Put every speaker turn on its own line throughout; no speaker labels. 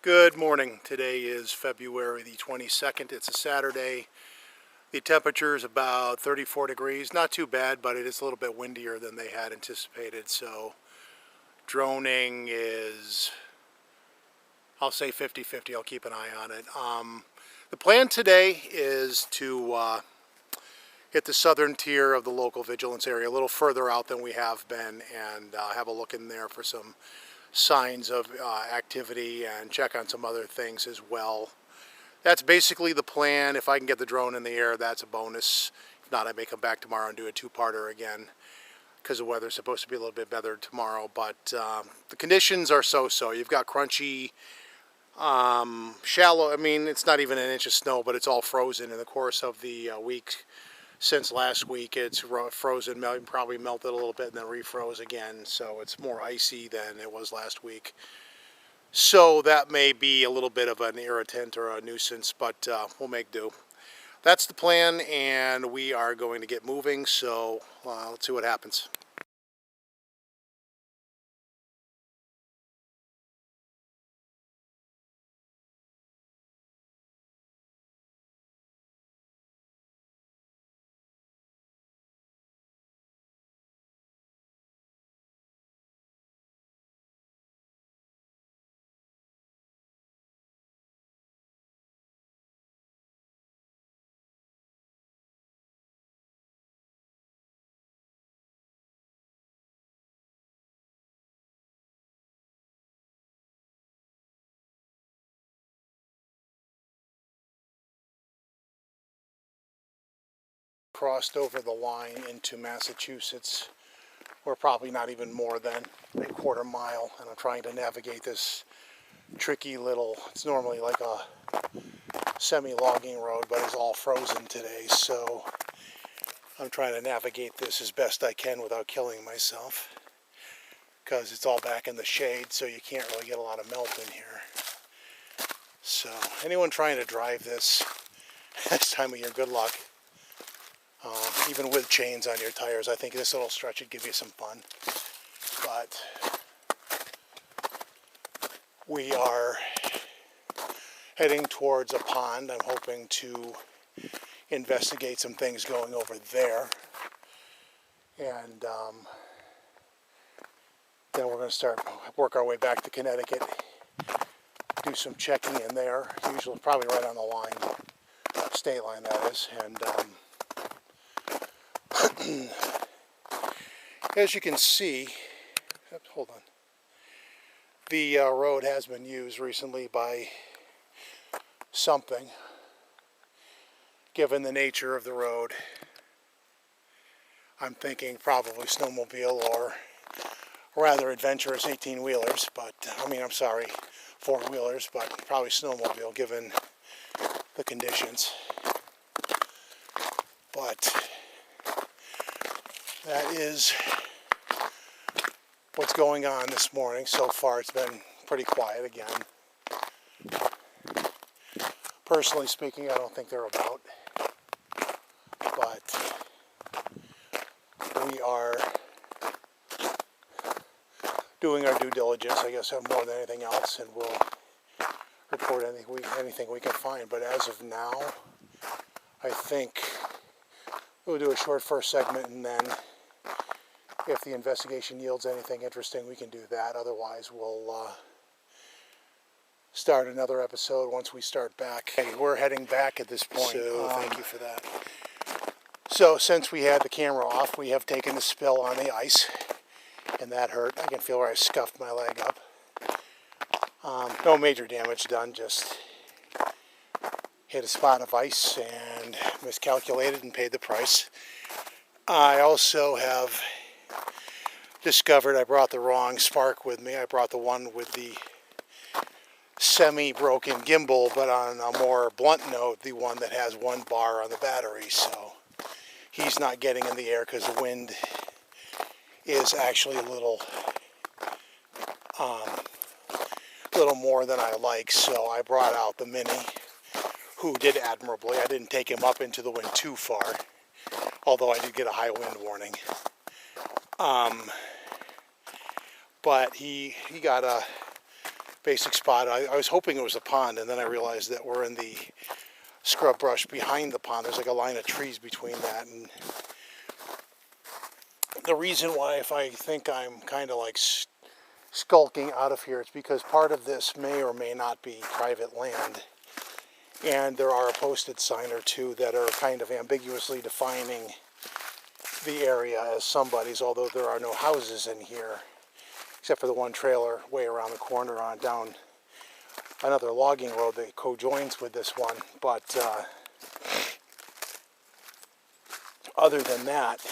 Good morning. Today is February the 22nd. It's a Saturday. The temperature is about 34 degrees. Not too bad, but it is a little bit windier than they had anticipated. So droning is, I'll say 50-50. I'll keep an eye on it. The plan today is to hit the southern tier of the local vigilance area, a little further out than we have been, and have a look in there for some signs of activity and check on some other things as well. That's basically the plan. If I can get the drone in the air, that's a bonus. If not, I may come back tomorrow and do a two-parter again because the weather's supposed to be a little bit better tomorrow. But the conditions are so-so. You've got crunchy, shallow, I mean, it's not even an inch of snow, but it's all frozen in the course of the week. Since last week, it's frozen, probably melted a little bit and then refroze again. So it's more icy than it was last week. So that may be a little bit of an irritant or a nuisance, but we'll make do. That's the plan, and we are going to get moving, so let's see what happens. Crossed over the line into Massachusetts. We're probably not even more than a quarter mile, and I'm trying to navigate this tricky little, it's normally like a semi-logging road, but it's all frozen today, so I'm trying to navigate this as best I can without killing myself, because it's all back in the shade, so you can't really get a lot of melt in here. So anyone trying to drive this time of year, good luck. Even with chains on your tires, I think this little stretch would give you some fun. But we are heading towards a pond. I'm hoping to investigate some things going over there. And then we're going to start work our way back to Connecticut, do some checking in there, usually probably right on the line, state line that is. And as you can see, hold on, the road has been used recently by something, given the nature of the road. I'm thinking probably snowmobile or rather adventurous 18-wheelers, but I mean, I'm sorry, 4-wheelers, but probably snowmobile given the conditions. But that is what's going on this morning. So far it's been pretty quiet again. Personally speaking, I don't think they're about, but we are doing our due diligence, I guess, more than anything else, and we'll report anything we can find. But as of now, I think we'll do a short first segment, and then if the investigation yields anything interesting, we can do that. Otherwise, we'll start another episode once we start back. Okay, we're heading back at this point, so thank you for that. So since we had the camera off, we have taken a spill on the ice, and that hurt. I can feel where I scuffed my leg up. No major damage done, just hit a spot of ice and miscalculated and paid the price. I also have discovered I brought the wrong Spark with me. I brought the one with the semi-broken gimbal, but on a more blunt note, the one that has one bar on the battery. So he's not getting in the air because the wind is actually a little more than I like. So I brought out the Mini, who did admirably. I didn't take him up into the wind too far, although I did get a high wind warning. But he got a basic spot. I was hoping it was a pond, and then I realized that we're in the scrub brush behind the pond. There's like a line of trees between that, and the reason why, if I think I'm kind of like skulking out of here, it's because part of this may or may not be private land, and there are a posted sign or two that are kind of ambiguously defining the area as somebody's, although there are no houses in here except for the one trailer way around the corner on down another logging road that co-joins with this one. But other than that,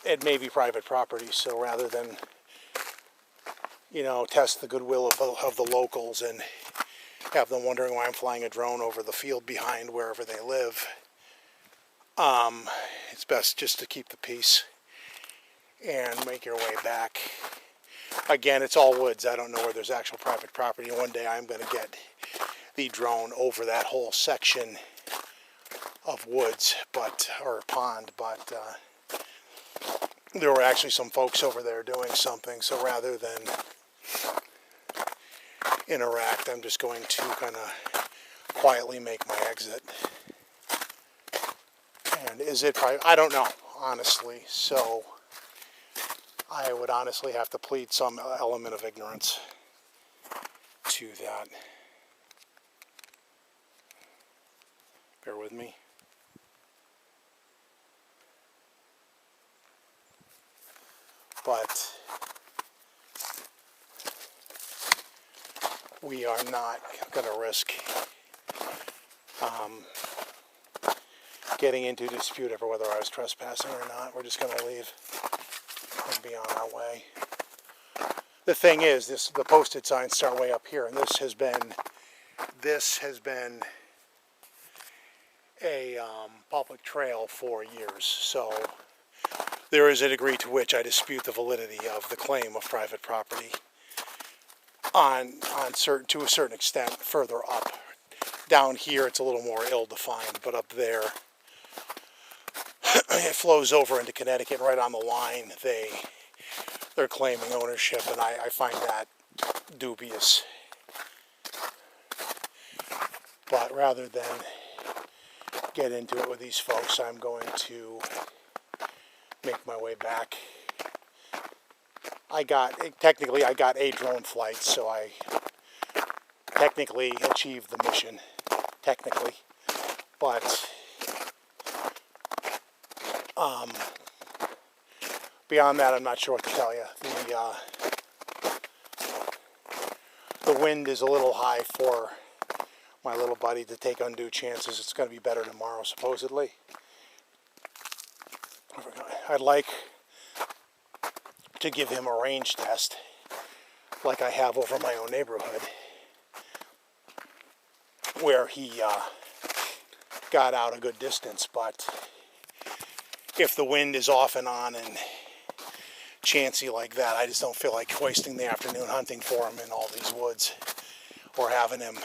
it may be private property. So rather than, you know, test the goodwill of the locals and have them wondering why I'm flying a drone over the field behind wherever they live, it's best just to keep the peace and make your way back. Again, it's all woods. I don't know where there's actual private property. One day I'm going to get the drone over that whole section of woods, or pond, but there were actually some folks over there doing something, so rather than interact, I'm just going to kind of quietly make my exit. And is it private? I don't know, honestly, so I would honestly have to plead some element of ignorance to that. Bear with me. But we are not going to risk getting into a dispute over whether I was trespassing or not. We're just going to leave and be on our way. The thing is, the posted signs start way up here, and this has been a public trail for years. So there is a degree to which I dispute the validity of the claim of private property to a certain extent further up. Down here it's a little more ill-defined, but up there it flows over into Connecticut right on the line. They're claiming ownership, and I find that dubious. But rather than get into it with these folks, I'm going to make my way back. I got a drone flight, so I technically achieved the mission. Technically. But beyond that, I'm not sure what to tell you. The wind is a little high for my little buddy to take undue chances. It's going to be better tomorrow, supposedly. I'd like to give him a range test like I have over my own neighborhood, where he got out a good distance. But if the wind is off and on and chancy like that, I just don't feel like wasting the afternoon hunting for him in all these woods, or having him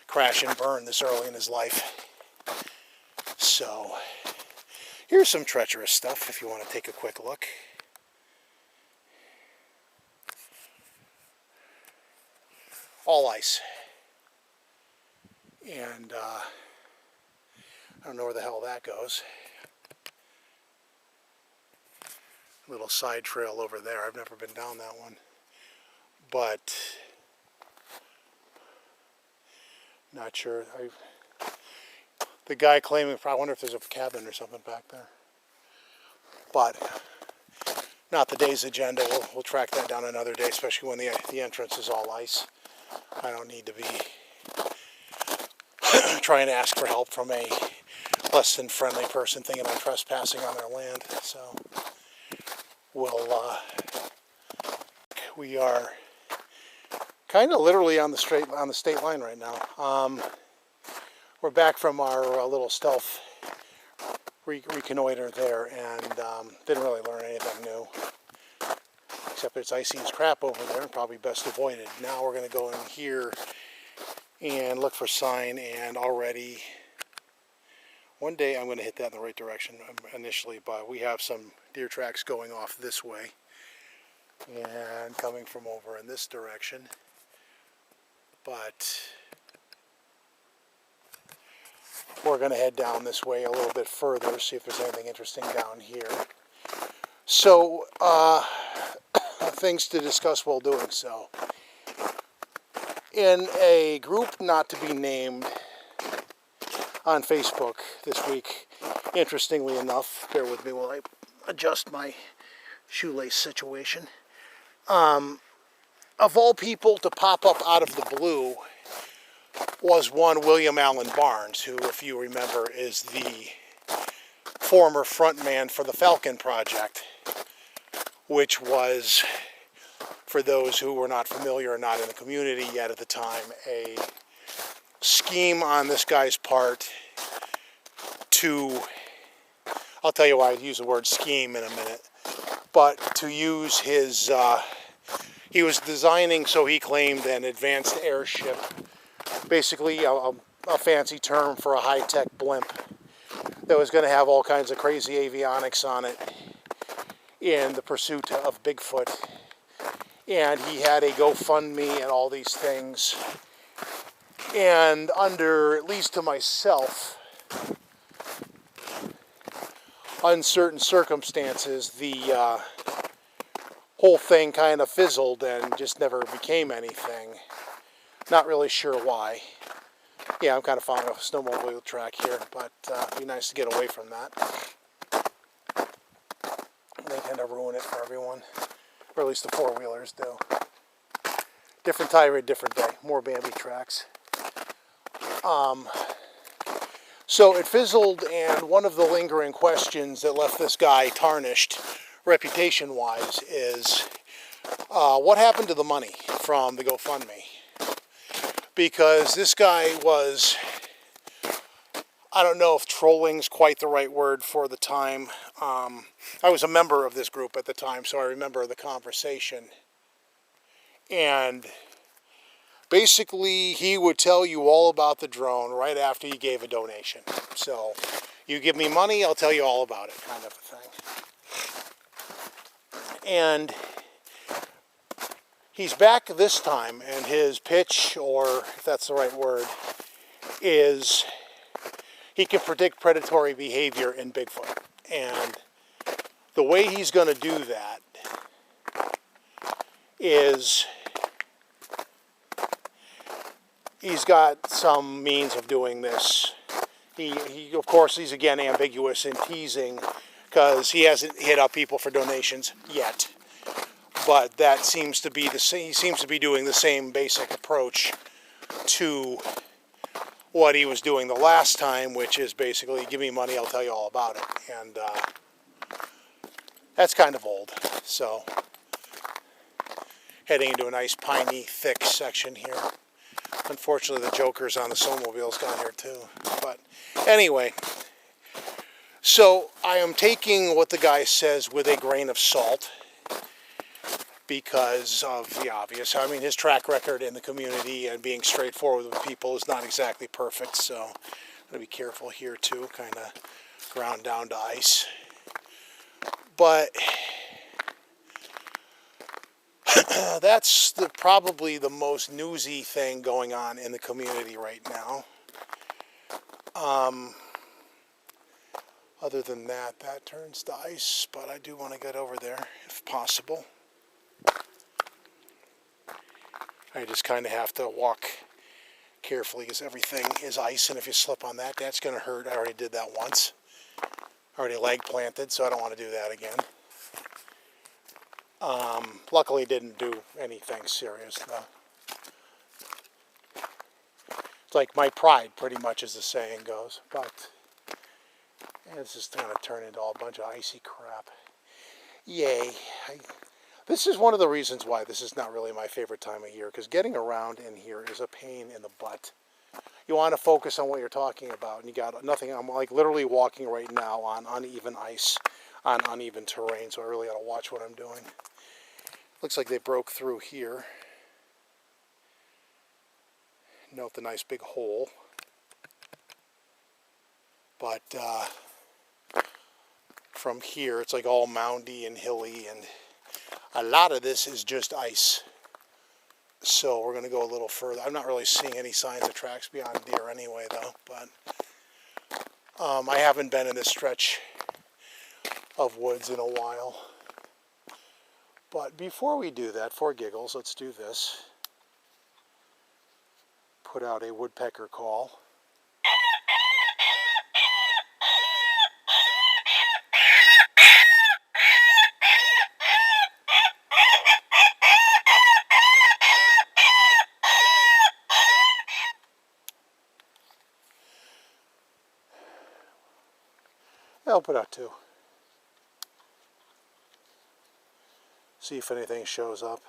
crash and burn this early in his life. So here's some treacherous stuff if you want to take a quick look. All ice. And I don't know where the hell that goes. Little side trail over there. I've never been down that one. But not sure. The guy claiming, I wonder if there's a cabin or something back there. But not the day's agenda. We'll track that down another day, especially when the entrance is all ice. I don't need to be trying to ask for help from a less than friendly person thinking I'm trespassing on their land. So we are kind of literally on the state line right now. We're back from our little stealth reconnoiter there, and didn't really learn anything new, except it's icy as crap over there and probably best avoided. Now we're going to go in here and look for sign, and already one day I'm going to hit that in the right direction initially, but we have some deer tracks going off this way. and coming from over in this direction. But we're going to head down this way a little bit further, see if there's anything interesting down here. So, things to discuss while doing so. In a group not to be named on Facebook this week, interestingly enough, bear with me while I adjust my shoelace situation. Of all people to pop up out of the blue was one William Allen Barnes, who, if you remember, is the former frontman for the Falcon Project, which was, for those who were not familiar or not in the community yet at the time, a scheme on this guy's part to, I'll tell you why I use the word scheme in a minute, but to use his, he was designing, so he claimed, an advanced airship, basically a fancy term for a high-tech blimp that was going to have all kinds of crazy avionics on it in the pursuit of Bigfoot. And he had a GoFundMe and all these things. And under, at least to myself, uncertain circumstances, the whole thing kind of fizzled and just never became anything. Not really sure why. Yeah, I'm kind of following a snowmobile track here, but it'd be nice to get away from that. They tend to ruin it for everyone, or at least the four-wheelers do. Different time, different day. More Bambi tracks. So it fizzled, and one of the lingering questions that left this guy tarnished, reputation-wise, is what happened to the money from the GoFundMe? Because this guy was, I don't know if trolling's quite the right word for the time. I was a member of this group at the time, so I remember the conversation. And basically, he would tell you all about the drone right after you gave a donation. So, you give me money, I'll tell you all about it, kind of a thing. And he's back this time, and his pitch, or if that's the right word, is he can predict predatory behavior in Bigfoot. And the way he's going to do that is he's got some means of doing this. He of course, he's again ambiguous in teasing because he hasn't hit up people for donations yet. But that seems to be the same. He seems to be doing the same basic approach to what he was doing the last time, which is basically, give me money, I'll tell you all about it. And that's kind of old. So, heading into a nice piney, thick section here. Unfortunately, the jokers on the snowmobiles got here too. But anyway, so I am taking what the guy says with a grain of salt, because of the obvious. I mean, his track record in the community and being straightforward with people is not exactly perfect, so I'm going to be careful here too, kind of ground down to ice. But that's probably the most newsy thing going on in the community right now. Other than that, that turns to ice, but I do want to get over there if possible. I just kind of have to walk carefully because everything is ice, and if you slip on that, that's going to hurt. I already did that once. Already leg planted, so I don't want to do that again. Luckily, it didn't do anything serious, though. It's like my pride, pretty much, as the saying goes. But it's just going to turn into a bunch of icy crap. Yay. This is one of the reasons why this is not really my favorite time of year, because getting around in here is a pain in the butt. You want to focus on what you're talking about, and you got nothing. I'm like literally walking right now on uneven ice, on uneven terrain, so I really got to watch what I'm doing. Looks like they broke through here. Note the nice big hole. But from here, it's like all moundy and hilly, and A lot of this is just ice. So we're going to go a little further. I'm not really seeing any signs of tracks beyond deer anyway, though. But I haven't been in this stretch of woods in a while. But before we do that, for giggles, let's do this. Put out a woodpecker call. I'll put out two. See if anything shows up.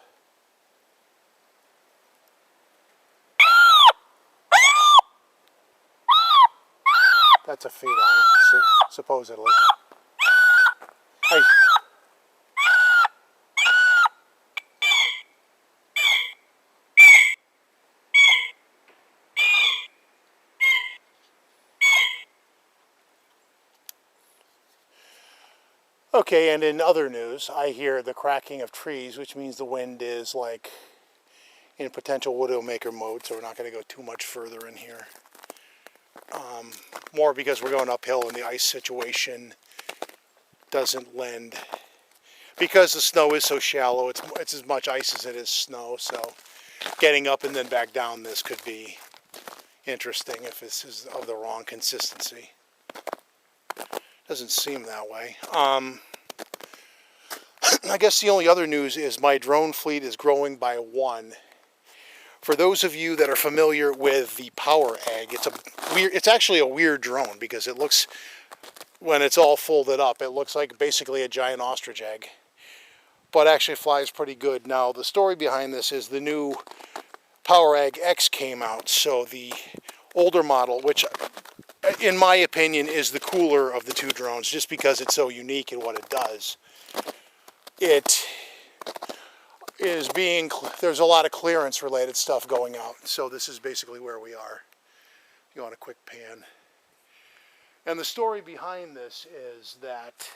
That's a feline, supposedly. Hey. Okay, and in other news, I hear the cracking of trees, which means the wind is like in potential widowmaker mode, so we're not going to go too much further in here. More because we're going uphill and the ice situation doesn't lend. Because the snow is so shallow, it's as much ice as it is snow, so getting up and then back down this could be interesting if this is of the wrong consistency. Doesn't seem that way. I guess the only other news is my drone fleet is growing by one. For those of you that are familiar with the Power Egg, it's actually a weird drone because it looks, when it's all folded up, it looks like basically a giant ostrich egg. But actually flies pretty good. Now the story behind this is the new Power Egg X came out, so the older model, which in my opinion is the cooler of the two drones, just because it's so unique in what it does. It is being, there's a lot of clearance related stuff going out, so this is basically where we are. You want a quick pan. And the story behind this is that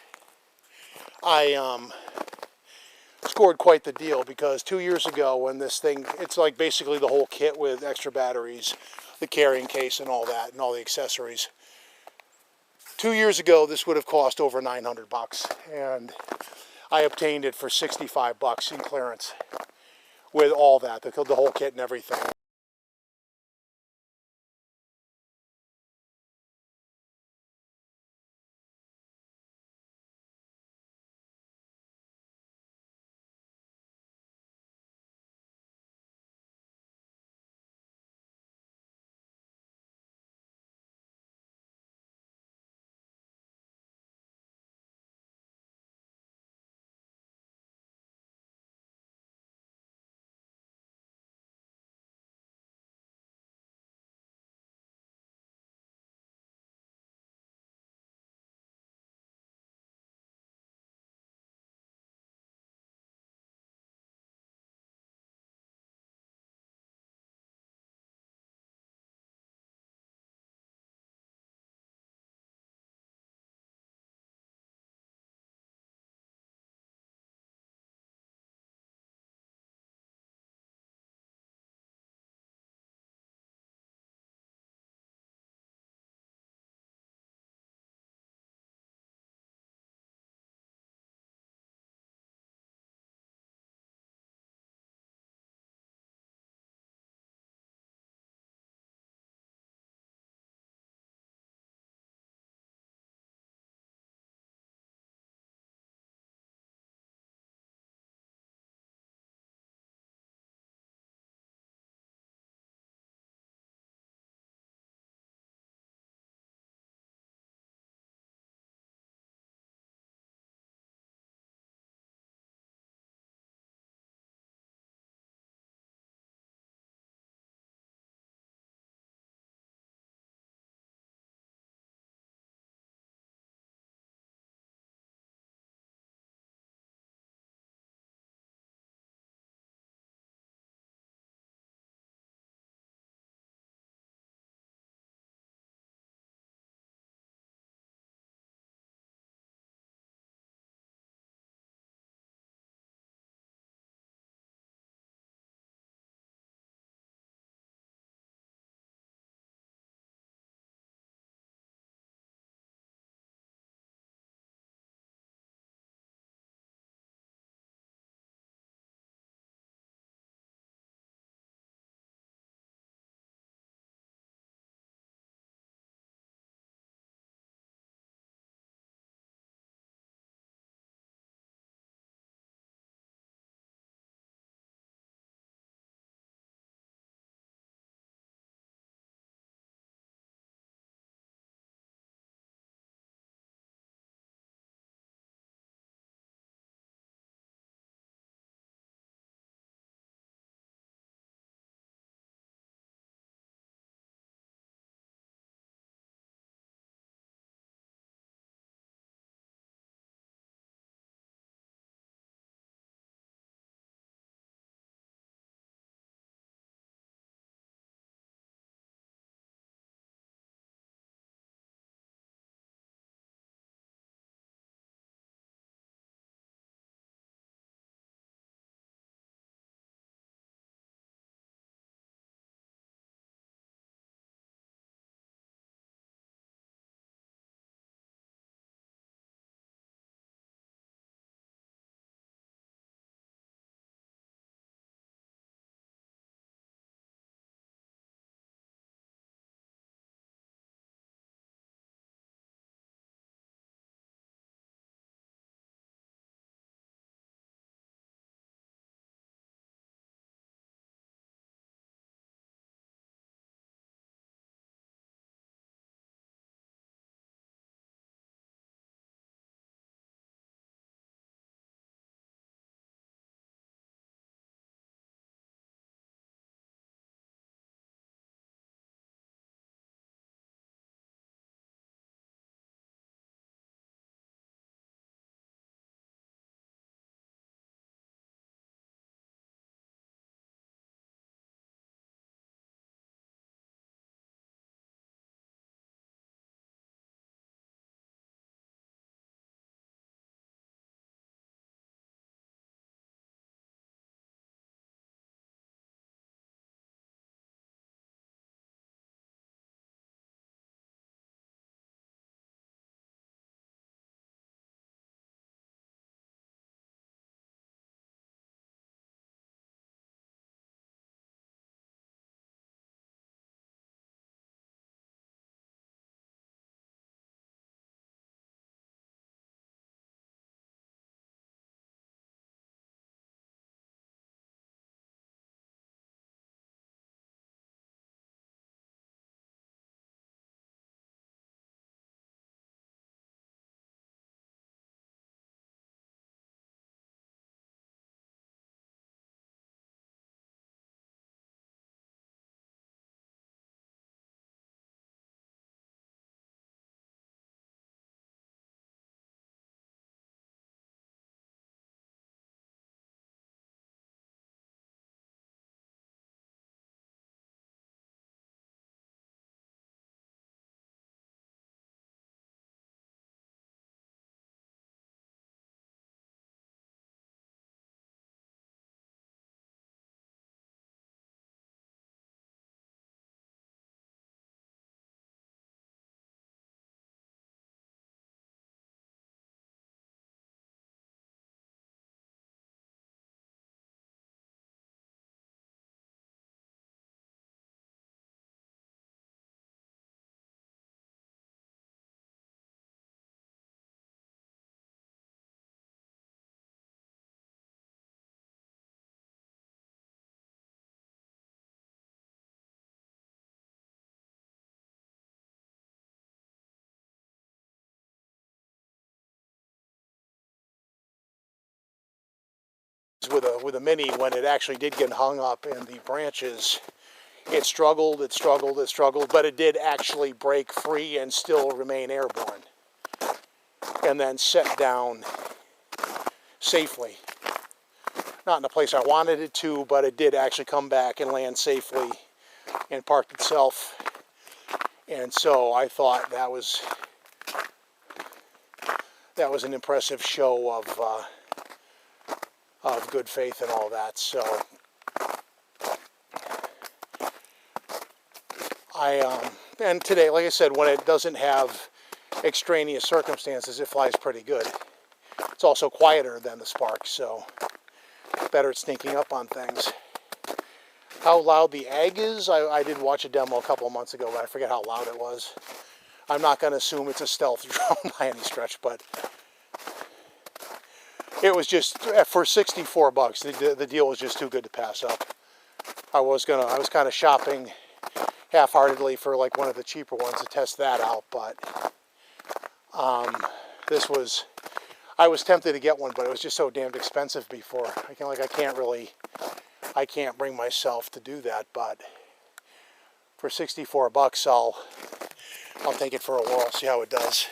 I scored quite the deal, because 2 years ago when this thing, it's like basically the whole kit with extra batteries, the carrying case and all that, and all the accessories. 2 years ago this would have cost over 900 bucks, and I obtained it for 65 bucks in clearance with all that, the whole kit and everything. with a Mini, when it actually did get hung up in the branches, it struggled, but it did actually break free and still remain airborne, and then set down safely. Not in the place I wanted it to, but it did actually come back and land safely and parked itself. And so I thought that was an impressive show of good faith and all that. So and today, like I said, when it doesn't have extraneous circumstances, it flies pretty good. It's also quieter than the Spark, so better at sneaking up on things. How loud the Ag is, I did watch a demo a couple of months ago, but I forget how loud it was. I'm not going to assume it's a stealth drone by any stretch, but it was just, for $64, the deal was just too good to pass up. I was kind of shopping half-heartedly for like one of the cheaper ones to test that out, but I was tempted to get one, but it was just so damned expensive before. I can't bring myself to do that, but for $64, I'll take it for a whirl, see how it does.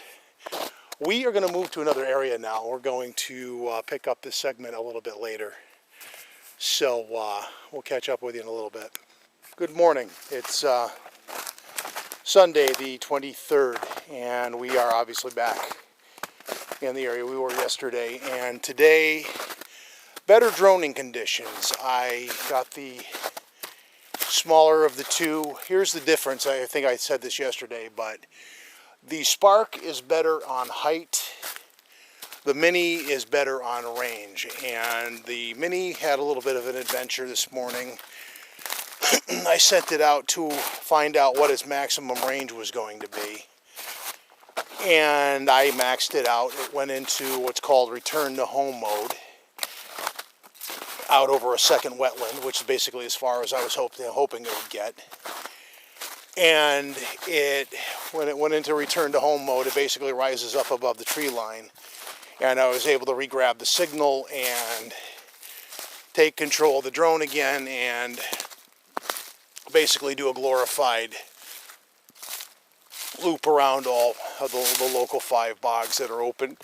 We are going to move to another area now. We're going to pick up this segment a little bit later. So we'll catch up with you in a little bit. Good morning. It's Sunday the 23rd, and we are obviously back in the area we were yesterday. And today, better droning conditions. I got the smaller of the two. Here's the difference. I think I said this yesterday, but the Spark is better on height. The Mini is better on range. And the Mini had a little bit of an adventure this morning. I sent it out to find out what its maximum range was going to be. And I maxed it out. It went into what's called return to home mode, out over a second wetland, which is basically as far as I was hoping it would get. And when it went into return to home mode, it basically rises up above the tree line. And I was able to re-grab the signal and take control of the drone again and basically do a glorified loop around all of the local 5 bogs that are open.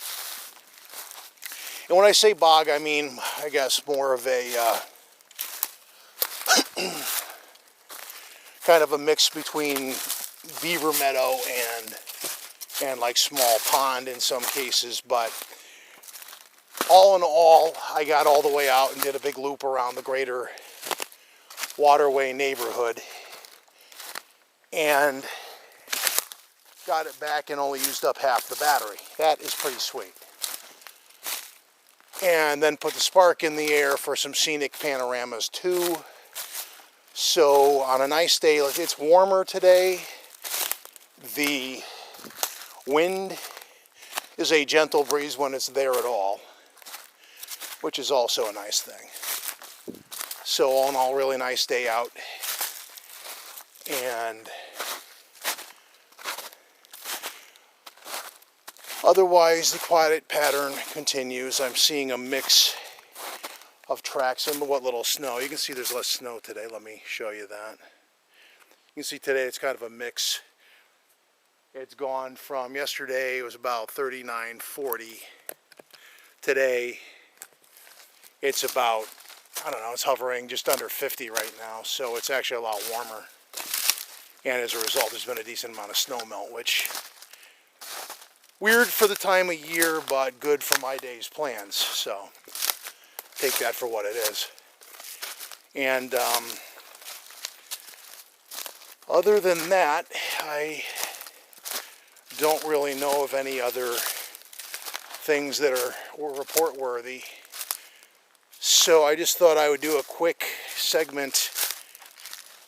And when I say bog, I mean, I guess, more of a kind of a mix between beaver meadow and like small pond in some cases. But all in all, I got all the way out and did a big loop around the greater waterway neighborhood and got it back and only used up half the battery. That is pretty sweet. And then put the Spark in the air for some scenic panoramas too. So on a nice day, like it's warmer today, the wind is a gentle breeze when it's there at all, which is also a nice thing. So all in all, really nice day out. And otherwise, the quiet pattern continues. I'm seeing a mix of tracks and what little snow. You can see there's less snow today. Let me show you that. You can see today it's kind of a mix. It's gone from yesterday, it was about 39, 40. Today, it's about, I don't know, it's hovering just under 50 right now. So it's actually a lot warmer. And as a result, there's been a decent amount of snow melt, which weird for the time of year, but good for my day's plans. So take that for what it is. And other than that, I don't really know of any other things that were report worthy. So I just thought I would do a quick segment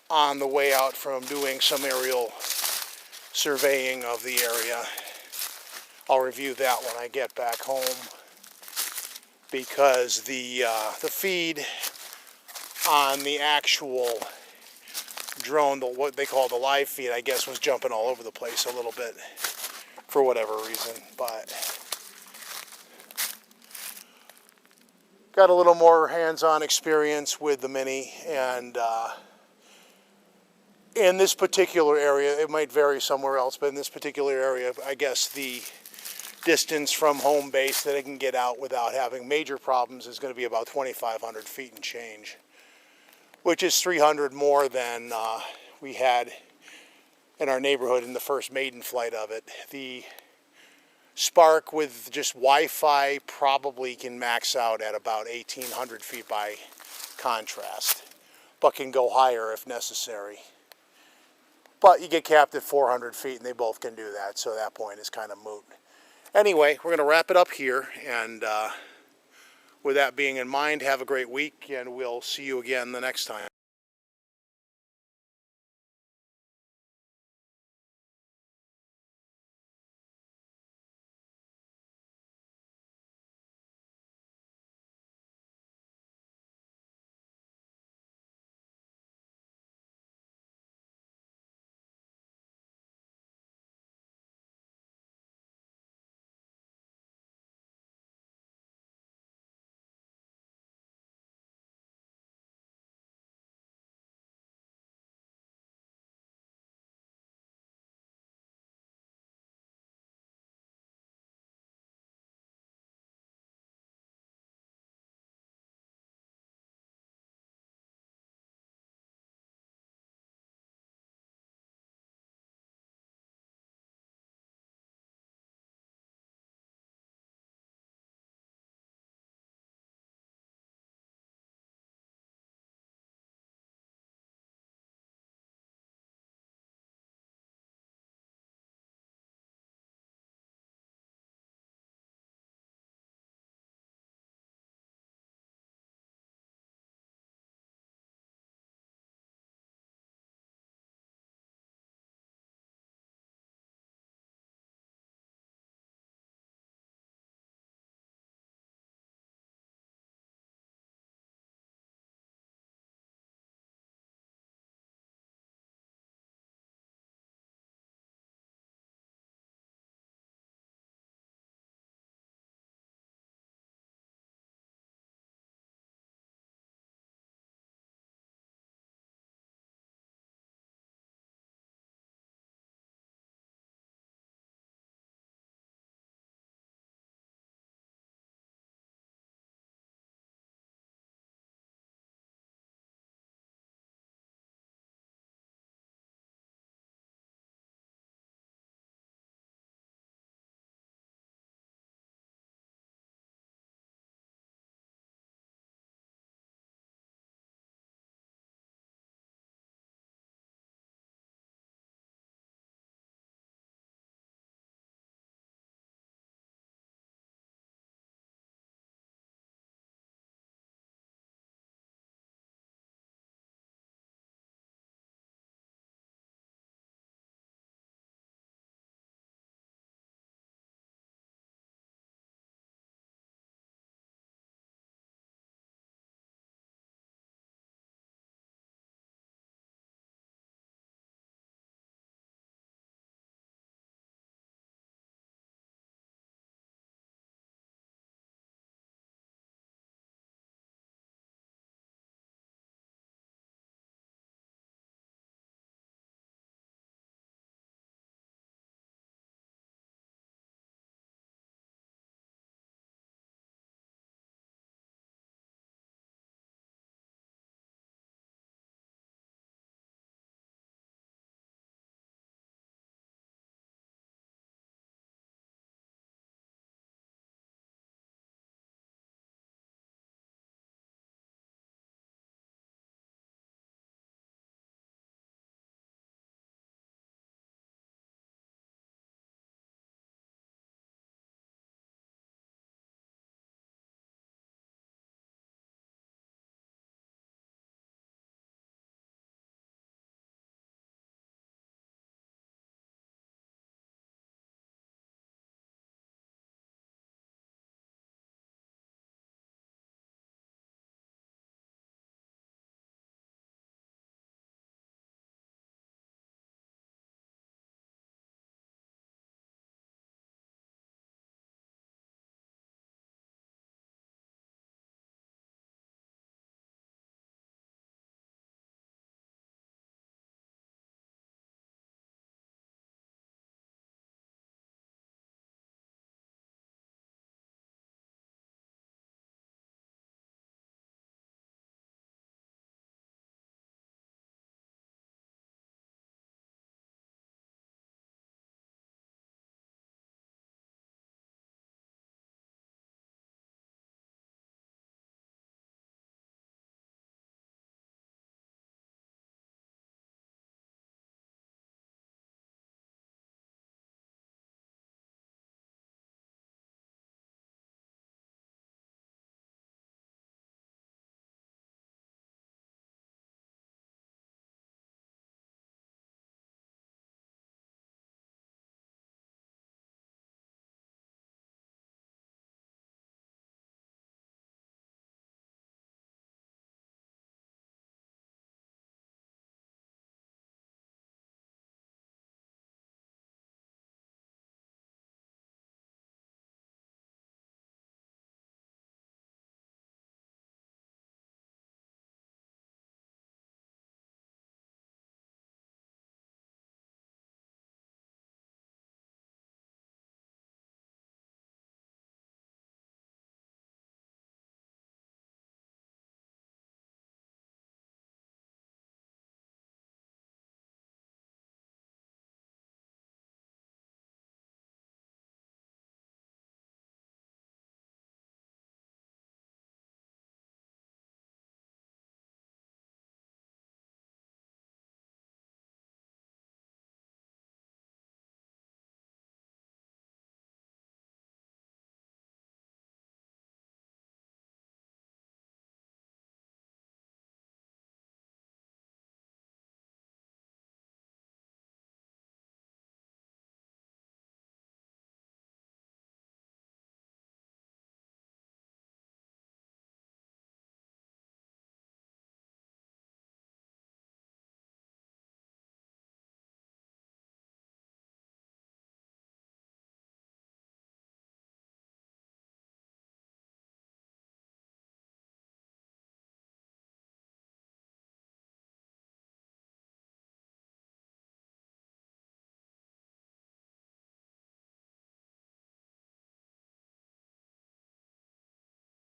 on the way out from doing some aerial surveying of the area. I'll review that when I get back home, because the feed on the actual drone, what they call the live feed, I guess, was jumping all over the place a little bit for whatever reason. But got a little more hands-on experience with the Mini, and in this particular area, it might vary somewhere else, but in this particular area, I guess the distance from home base that it can get out without having major problems is going to be about 2,500 feet and change, which is 300 more than we had in our neighborhood in the first maiden flight of it. The Spark with just Wi-Fi probably can max out at about 1,800 feet by contrast, but can go higher if necessary. But you get capped at 400 feet and they both can do that, so that point is kind of moot. Anyway, we're going to wrap it up here, and with that being in mind, have a great week, and we'll see you again the next time.